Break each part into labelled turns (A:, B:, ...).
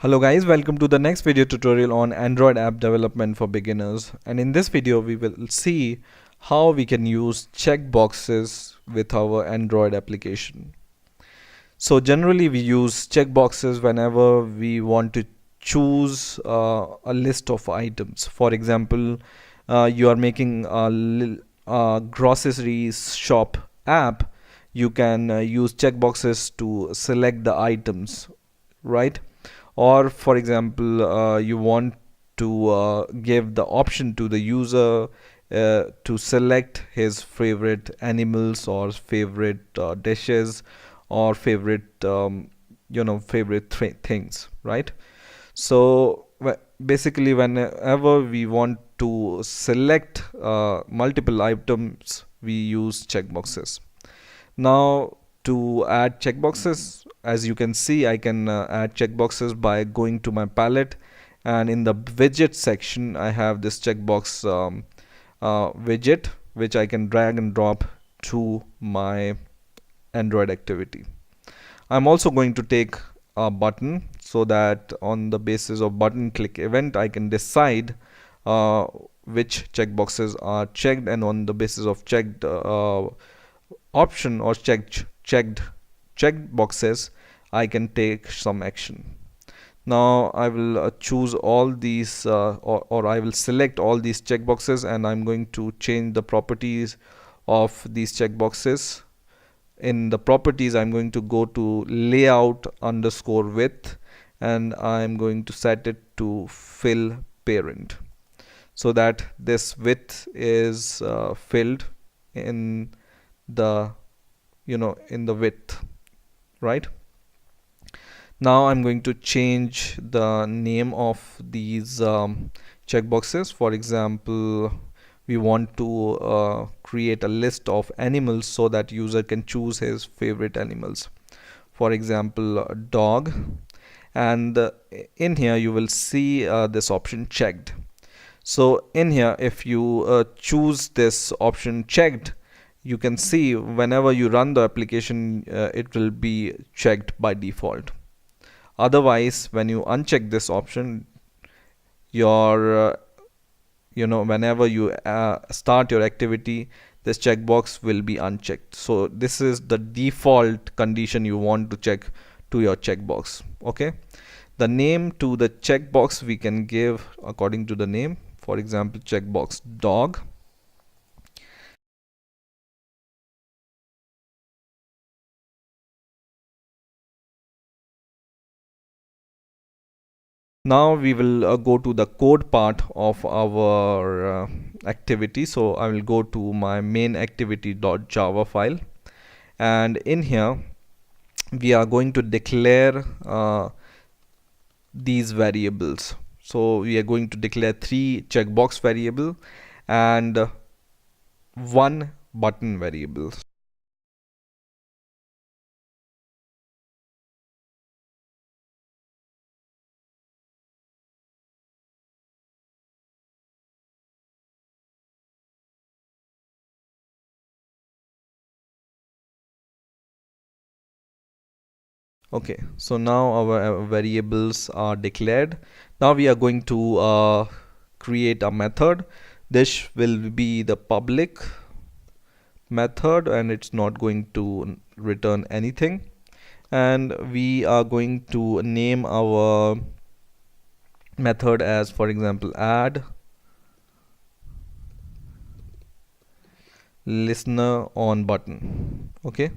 A: Hello guys, welcome to the next video tutorial on Android app development for beginners. And in this video we will see how we can use checkboxes with our Android application. So generally we use checkboxes whenever we want to choose a list of items. For example, you are making a grocery shop app, you can use checkboxes to select the items, right? Or for example, you want to give the option to the user to select his favorite animals or favorite dishes or favorite favorite things, right? So basically whenever we want to select multiple items, we use checkboxes. Now to add checkboxes, as you can see, I can add checkboxes by going to my palette, and in the widget section I have this checkbox widget which I can drag and drop to my Android activity. I'm also going to take a button so that on the basis of button click event I can decide uh, which checkboxes are checked, and on the basis of checked option or checked boxes I can take some action. Now I will choose all these or I will select all these checkboxes, and I'm going to change the properties of these checkboxes. In the properties I'm going to go to layout underscore width, and I'm going to set it to fill parent so that this width is filled in the in the width, right? Now I'm going to change the name of these checkboxes. For example, we want to create a list of animals so that user can choose his favorite animals. For example, a dog. And in here you will see this option checked. So in here, if you choose this option checked, you can see whenever you run the application, it will be checked by default. Otherwise, when you uncheck this option, your whenever you start your activity, this checkbox will be unchecked. So this is the default condition you want to check to your checkbox. Okay, the name to the checkbox we can give according to the name. For example, checkbox dog. Now we will go to the code part of our activity. So I will go to my main activity.java file, and in here we are going to declare these variables. So we are going to declare 3 checkbox variable and 1 button variable. Okay, so now our variables are declared. Now we are going to create a method. This will be the public method, and it's not going to return anything. And we are going to name our method as, for example, add listener on button. Okay,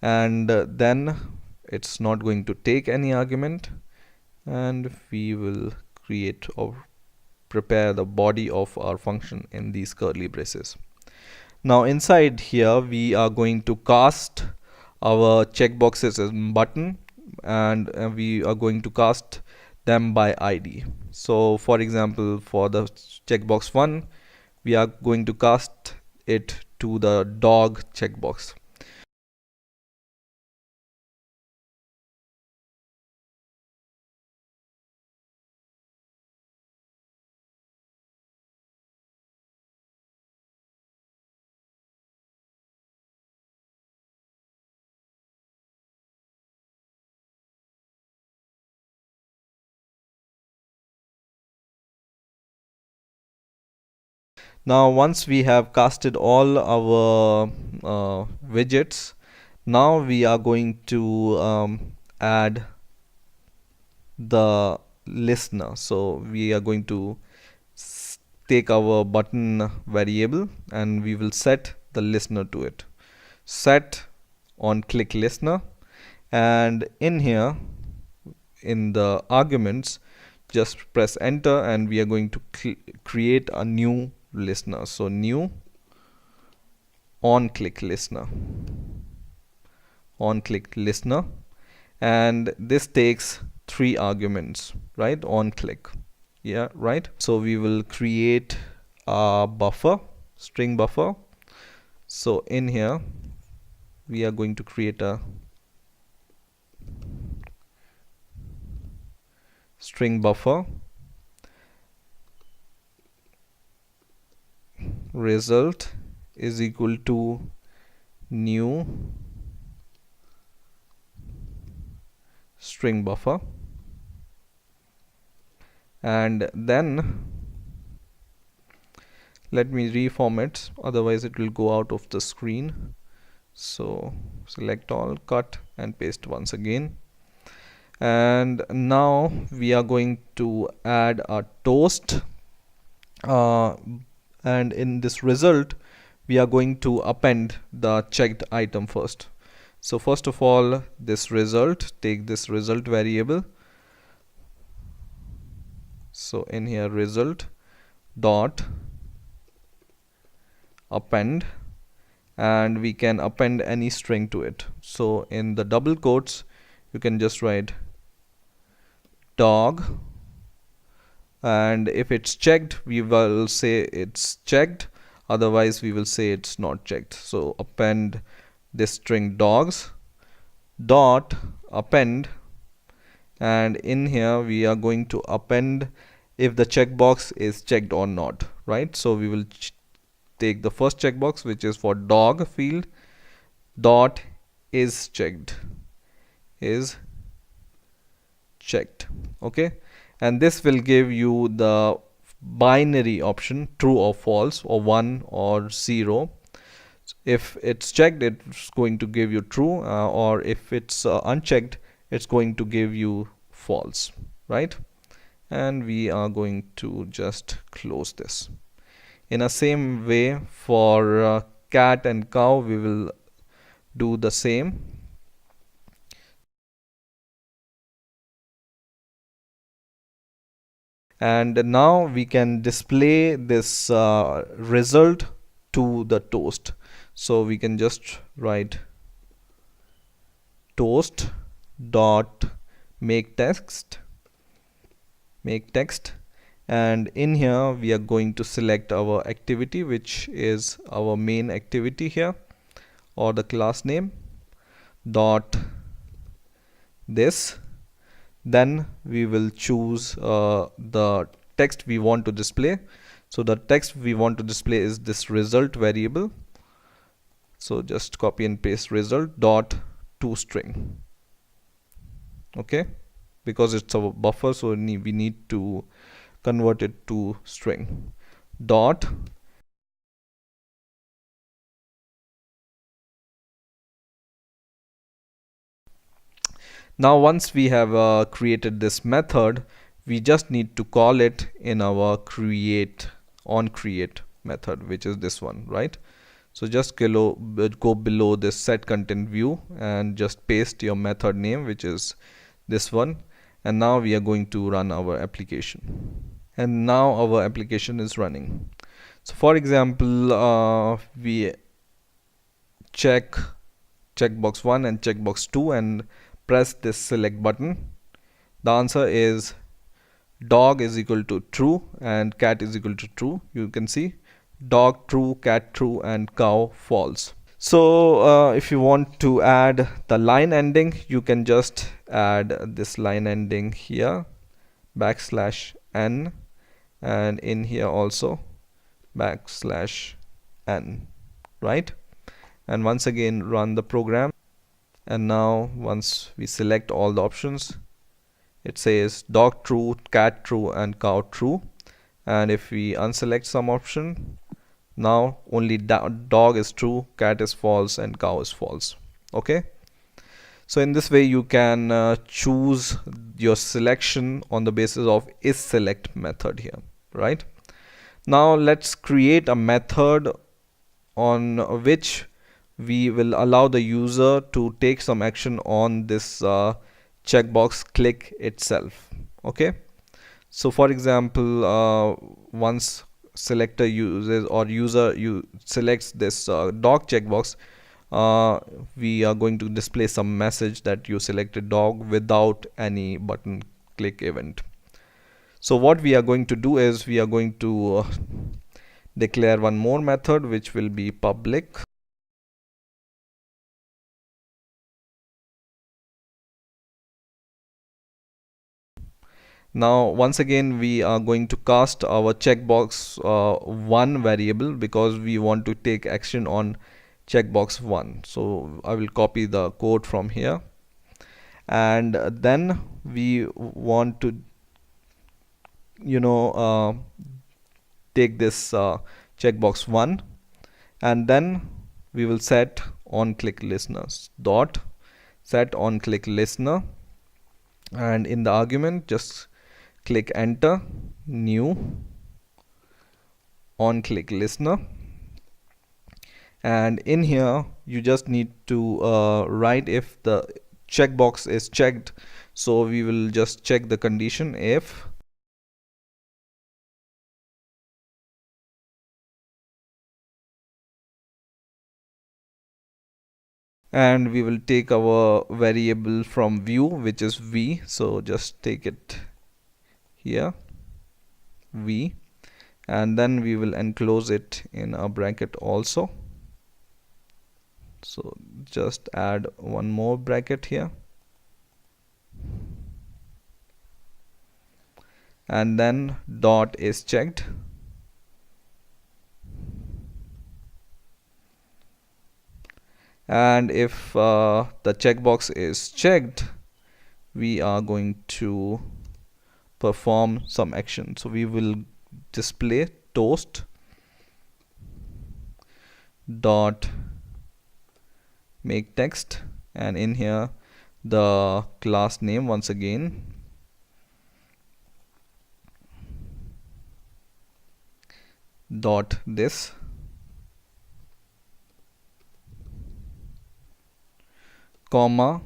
A: and then it's not going to take any argument, and we will create or prepare the body of our function in these curly braces. Now inside here we are going to cast our checkboxes as button, and we are going to cast them by ID. So for example, for the checkbox 1, we are going to cast it to the dog checkbox. Now once we have casted all our widgets, now we are going to add the listener. So we are going to take our button variable and we will set the listener to it. Set on click listener, and in here in the arguments just press enter and we are going to create a new listener. So new on click listener, on click listener, and this takes 3 arguments, right? On click, yeah, right. So we will create a buffer, string buffer. So in here we are going to create a string buffer result is equal to new string buffer, and then let me reformat, otherwise it will go out of the screen. So select all, cut and paste once again, and now we are going to add a toast, and in this result we are going to append the checked item first. So first of all, this result, take this result variable. So in here result dot append, and we can append any string to it. So in the double quotes you can just write dog, and if it's checked we will say it's checked, otherwise we will say it's not checked. So append this string dogs dot append, and in here we are going to append if the checkbox is checked or not, right? So we will take the first checkbox, which is for dog field, dot is checked, is checked, okay, and this will give you the binary option, true or false, or 1 or 0. If it's checked it's going to give you true, or if it's unchecked it's going to give you false, right? And we are going to just close this. In a same way for cat and cow we will do the same. And now we can display this result to the toast. So we can just write toast dot make text, and in here we are going to select our activity, which is our main activity here, or the class name, dot this. Then we will choose the text we want to display. So the text we want to display is this result variable. So just copy and paste result dot toString, okay, because it's a buffer, so we need to convert it to string. Dot now once we have created this method, we just need to call it in our create method, which is this one, right? So just go below this set content view and just paste your method name, which is this one, and now we are going to run our application, and now our application is running. So for example, we check checkbox 1 and checkbox 2 and press this select button. The answer is dog is equal to true and cat is equal to true. You can see dog true, cat true, and cow false. So if you want to add the line ending, you can just add this line ending here, \n, and in here also \n, right? And once again run the program, and now once we select all the options, it says dog true, cat true, and cow true. And if we unselect some option, Now only dog is true, cat is false, and cow is false. Okay. So in this way you can choose your selection on the basis of isSelect method here, right? Now let's create a method on which we will allow the user to take some action on this checkbox click itself. Okay. So for example, once selector uses or user selects this dog checkbox, we are going to display some message that you selected dog without any button click event. So what we are going to do is we are going to declare one more method which will be public. Now once again we are going to cast our checkbox 1 variable because we want to take action on checkbox 1. So I will copy the code from here, and then we want to take this checkbox 1, and then we will set on click listeners dot set on click listener, and in the argument just click enter new on click listener, and in here you just need to write if the checkbox is checked. So we will just check the condition if and we will take our variable from view which is v, so just take it here v, and then we will enclose it in a bracket also. So just add one more bracket here, and then dot is checked, and if the checkbox is checked we are going to perform some action. So we will display toast dot make text, and in here the class name once again dot this comma,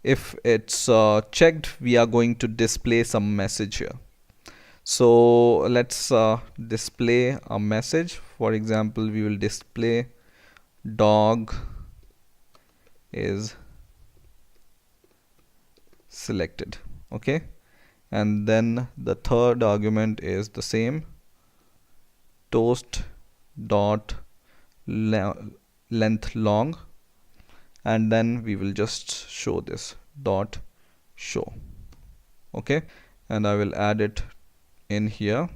A: if it's checked we are going to display some message here. So let's display a message. For example, we will display dog is selected. Okay, and then the third argument is the same, toast dot length long, and then we will just show this dot show. Okay, and I will add it in here,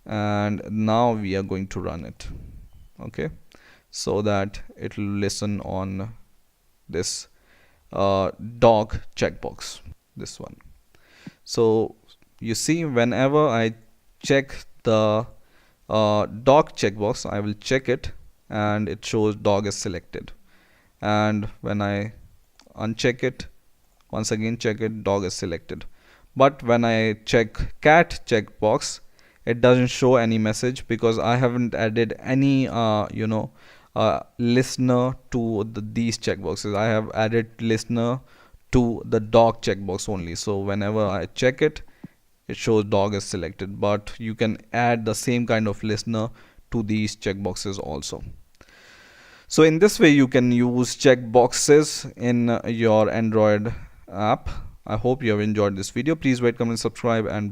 A: and now we are going to run it. Okay, so that it will listen on this dog checkbox, this one. So you see, whenever I check the dog checkbox, I will check it and it shows dog is selected, and when I uncheck it, once again check it, dog is selected. But when I check cat checkbox, it doesn't show any message because I haven't added any listener to these checkboxes. I have added listener to the dog checkbox only. So whenever I check it, it shows dog is selected, but you can add the same kind of listener to these checkboxes also. So in this way you can use checkboxes in your Android app. I hope you have enjoyed this video. Please rate, comment, subscribe, and